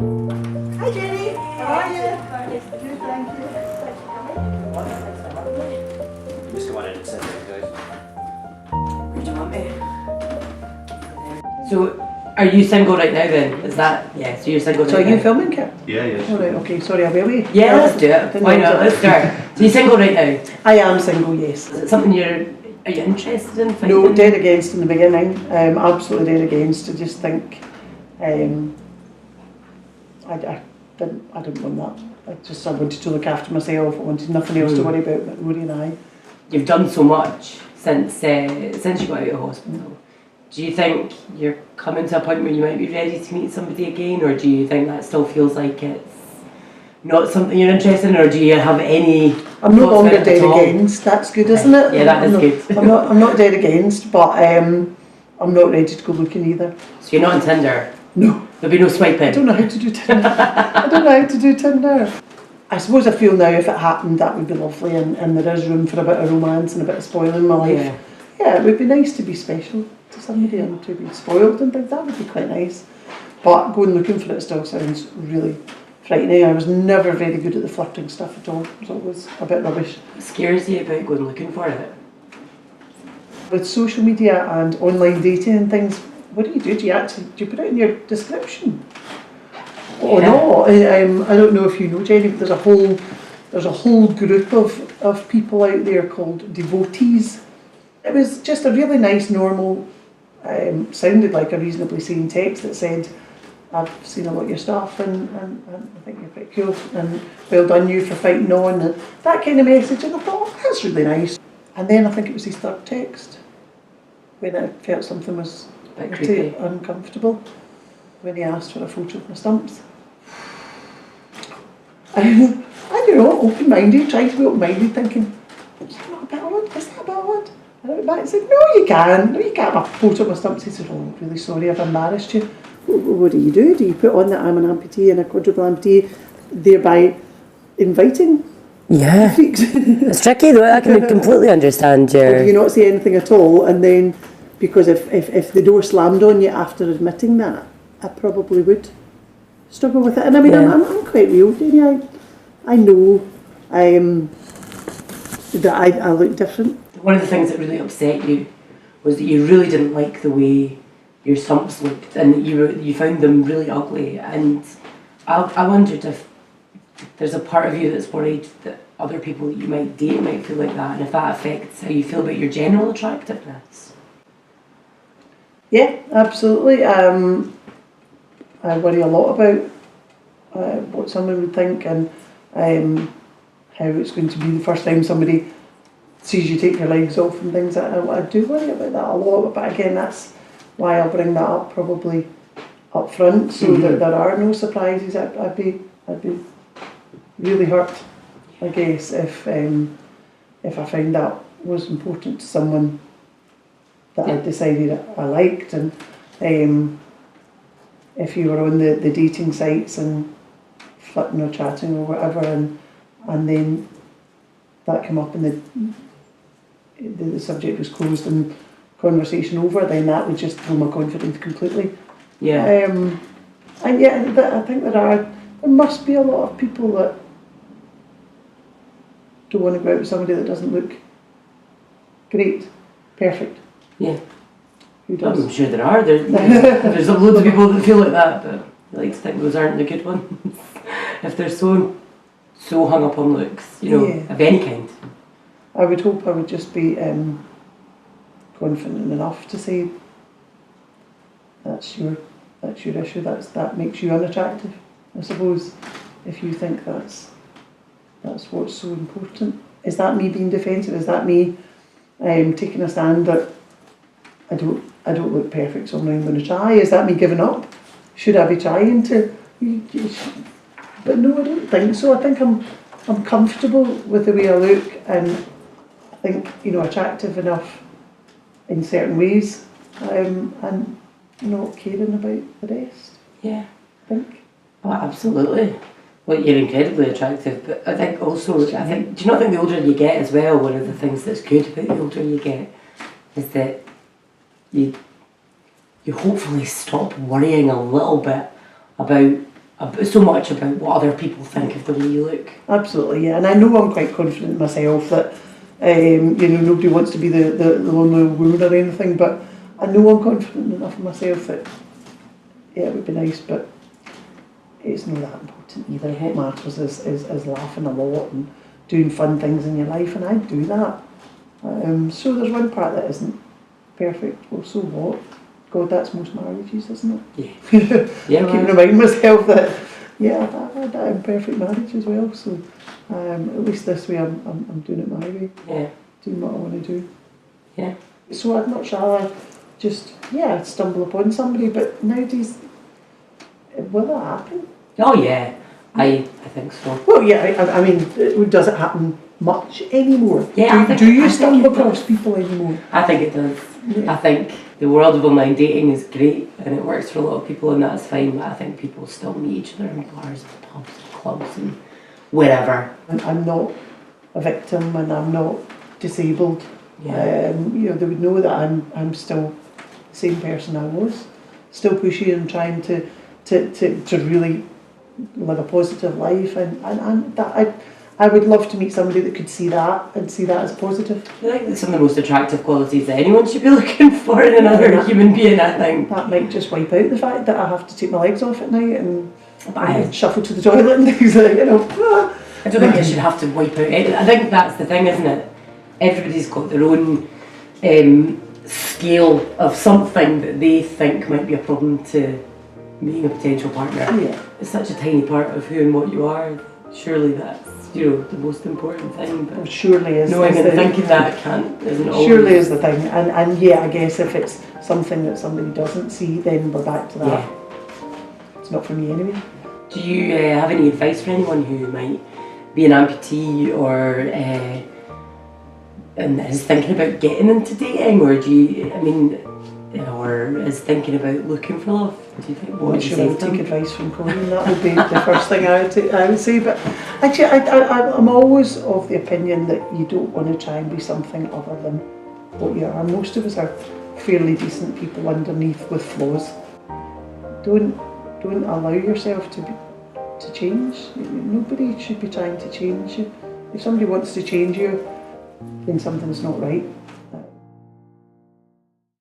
Hi Jenny, how are you? Good, thank you. Just go on in and sit down, guys. Where do you want me? So, are you single right now then? Is that, yeah, so you're single So right are now? you filming, Kit? Yeah. Alright, okay, sorry, I'll be away. Yeah, let's do it. Why not? Let's start. So you're single right now? I am single, yes. Is it something are you interested in? No, dead against in the beginning. Absolutely dead against. I just think, I didn't want that. I wanted to look after myself. I wanted nothing else to worry about but Rory and I. You've done so much since you got out of hospital. Do you think you're coming to a point where you might be ready to meet somebody again, or do you think that still feels like it's not something you're interested in, or do you have any? I'm no longer dead against. That's good, isn't it? Yeah, that is good. I'm not dead against, but I'm not ready to go looking either. So you're not on Tinder? No. There'll be no swiping? I don't know how to do Tinder. I don't know how to do Tinder. I suppose I feel now if it happened that would be lovely, and there is room for a bit of romance and a bit of spoiling in my life. Yeah, it would be nice to be special to somebody and to be spoiled and things. That would be quite nice. But going looking for it still sounds really frightening. I was never very good at the flirting stuff at all, so it was a bit rubbish. What scares you about going looking for it? With social media and online dating and things, what do? Do you put it in your description? Or not? I don't know if you know, Jenny, but there's a whole group of people out there called devotees. It was just a really nice, normal, sounded like a reasonably sane text that said, I've seen a lot of your stuff and I think you're pretty cool and well done you for fighting on, and that kind of message, and I thought, oh, that's really nice. And then I think it was his third text when I felt something was pretty uncomfortable, when he asked for a photo of my stumps. And you know, open-minded, trying to be open-minded, thinking, is that not a bit odd? Is that a bit odd? And I went back and said, no you can't have a photo of my stumps. He said, oh, I'm really sorry I've embarrassed you. What do? Do you put on that I'm an amputee and a quadruple amputee, thereby inviting? Yeah, it's tricky though. I can completely understand your... Or do you not say anything at all, and then, because if the door slammed on you after admitting that, I probably would struggle with it. And I mean, I'm quite real, Jenny. I know that I look different. One of the things that really upset you was that you really didn't like the way your stumps looked, and you found them really ugly. And I wondered if there's a part of you that's worried that other people that you might date might feel like that, and if that affects how you feel about your general attractiveness. Yeah, absolutely. I worry a lot about what someone would think, and how it's going to be the first time somebody sees you take your legs off and things. I do worry about that a lot, but again, that's why I'll bring that up probably up front, so that there are no surprises. I'd be really hurt, I guess, if I found that was important to someone that I decided I liked, and if you were on the dating sites and flirting or chatting or whatever, and then that came up and the subject was closed and conversation over, then that would just throw my confidence completely. Yeah. And yeah, I think there must be a lot of people that don't want to go out with somebody that doesn't look great, perfect. Yeah. Who does? I'm sure there are. There's loads of people that feel like that, but I like to think those aren't the good ones. If they're so hung up on looks, of any kind. I would hope I would just be confident enough to say that's your issue. That makes you unattractive. I suppose if you think that's what's so important. Is that me being defensive? Is that me taking a stand that I don't look perfect, so I'm not even going to try? Is that me giving up? Should I be trying to? But no, I don't think so. I think I'm comfortable with the way I look, and I think attractive enough in certain ways, and not caring about the rest. Yeah, I think. Oh, absolutely. Well, you're incredibly attractive, but I think also, do you not think the older you get as well, one of the things that's good about the older you get is that you hopefully stop worrying a little bit about so much about what other people think of the way you look. Absolutely, yeah. And I know I'm quite confident myself that, you know, nobody wants to be the lonely woman or anything, but I know I'm confident enough in myself that, yeah, it would be nice, but it's not that important either. What matters is laughing a lot and doing fun things in your life, and I do that. So there's one part that isn't perfect. Well, so what? God, that's most marriages, isn't it? Yeah. Yeah. I keep reminding myself that, yeah, I've had that imperfect marriage as well. So at least this way I'm doing it my way. Yeah. Doing what I want to do. Yeah. So I'd much rather just, yeah, stumble upon somebody, but nowadays, will that happen? Oh yeah, I think so. Well, yeah, I mean, does it happen much anymore? Yeah, Do you stumble across people anymore? I think it does. Yeah. I think the world of online dating is great and it works for a lot of people and that's fine, but I think people still meet each other in bars and pubs and clubs and wherever. I'm not a victim and I'm not disabled. Yeah. You know, they would know that I'm still the same person I was, still pushing and trying to really live a positive life, and that I would love to meet somebody that could see that and see that as positive. I think that's some of the most attractive qualities that anyone should be looking for in another human being, I think. That might just wipe out the fact that I have to take my legs off at night and I shuffle to the toilet and things like, you know. I don't think it should have to wipe out anything. I think that's the thing, isn't it? Everybody's got their own scale of something that they think might be a problem to meeting a potential partner. Yeah. It's such a tiny part of who and what you are. Surely that's, you know, the most important thing. But Well, surely is. knowing is and the, thinking that isn't always. surely is the thing. And yeah, I guess if it's something that somebody doesn't see, then we're back to that. Yeah. It's not for me anyway. Do you have any advice for anyone who might be an amputee or and is thinking about getting into dating, or do you, I mean, or is thinking about looking for love? Do you think? What would you Sure, say I to would take them? advice from Corinne. That would be the first thing I would say. But actually, I'm always of the opinion that you don't want to try and be something other than what you are. Most of us are fairly decent people underneath with flaws. Don't allow yourself to change. Nobody should be trying to change you. If somebody wants to change you, then something's not right.